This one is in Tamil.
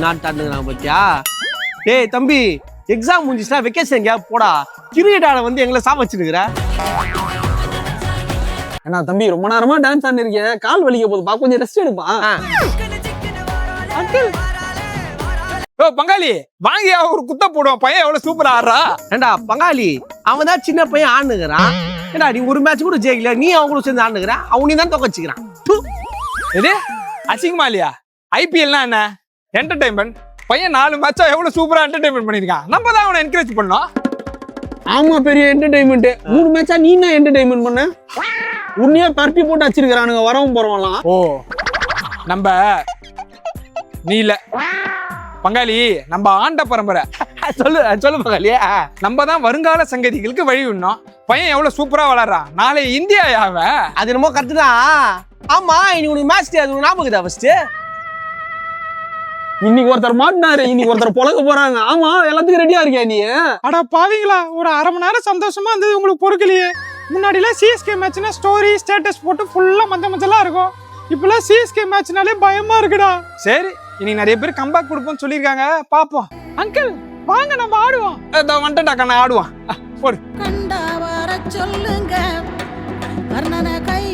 நான் தாண்டுங்கிறான் பத்தியா? டேய் தம்பி, எக்ஸாம் முடிஞ்சிச்சுனா வெக்கேஷன் எங்கேயாவது போடா. கிரிக்கெட் ஆட வந்து எங்களை சாப்பிச்சுருக்கிற. ஏன்னா தம்பி ரொம்ப நேரமா டான்ஸ் ஆடிருக்கேன், கால் வலிக்க போகுதுப்பா, கொஞ்சம் ரெஸ்ட் எடுப்பா. ஓ பங்காளி வாங்கியா ஒரு குத்த போடுவோம், பையன் எவ்வளவு சூப்பரா ஆடுறா. ஏண்டா பங்காளி, அவன் தான் சின்ன பையன் ஆடுனுங்கிறான். ஏண்டா நீ ஒரு மேட்ச் கூட ஜெயிக்கல, நீ அவங்க கூட சேர்ந்து ஆடுனுங்கிறான். அவனையும் தான் தொகைச்சிக்கிறான். இது அசிங்கமா இல்லையா? ஐபிஎல்னா என்ன? என்டர்டைன்மெண்ட். பையன் 4 மேட்சா எவ்வளவு சூப்பரா என்டர்டைன்மெண்ட் பண்ணிருக்கான். நம்ம தான் அவனை என்கரேஜ் பண்ணோம். ஆமா பெரிய என்டர்டைன்மெண்ட். 3 மேட்சா நீ என்ன என்டர்டைன்மெண்ட் பண்ண? உன்னையே பரட்டி போட்டு வச்சிருக்கானுங்க வரவும் போறவங்களாம். ஓ நம்ம நீ இல்ல பங்காளி, நம்ம ஆண்ட பரம்பரை. சொல்லு பங்காளி. நம்ம தான் வருங்கால சங்கதிகளுக்கு வழி விடணும். பையன் எவ்வளவு சூப்பரா வளர்றான். நாளை இந்தியா யாவ. அது என்னமோ கரெக்ட் தான். ஆமா, இன்னைக்கு உனக்கு மேட்ச் அது ஞாபகம் இருக்குதா? ஃபர்ஸ்ட் இன்னைக்கு ஒருத்தர் மாட்டினாரு, இன்னைக்கு ஒருத்தர் பொழக்க போறாங்க. ஆமா எல்லாத்துக்கும் ரெடியா இருக்கியா நீ? அட பாவீங்களா, ஒரு அரை மணி நேரம் சந்தோஷமா இருந்தது உங்களுக்கு பொறுக்கலையே. முன்னாடிலாம் சிஎஸ்கே மேட்ச்னா ஸ்டோரி ஸ்டேட்டஸ் போட்டு ஃபுல்லா மஞ்சளா இருக்கும். இப்பெல்லாம் சிஎஸ்கே மேட்ச்னாலே பயமா இருக்குடா. சரி, இன்னைக்கு நிறைய பேர் கம்பேக் கொடுப்போம்னு சொல்லியிருக்காங்க, பாப்போம். அங்கிள் வாங்க நம்ம ஆடுவோம். வந்துட்டா கண்ணா ஆடுவான். போடு. கண்டா வர சொல்லுங்க, கர்ணனை கை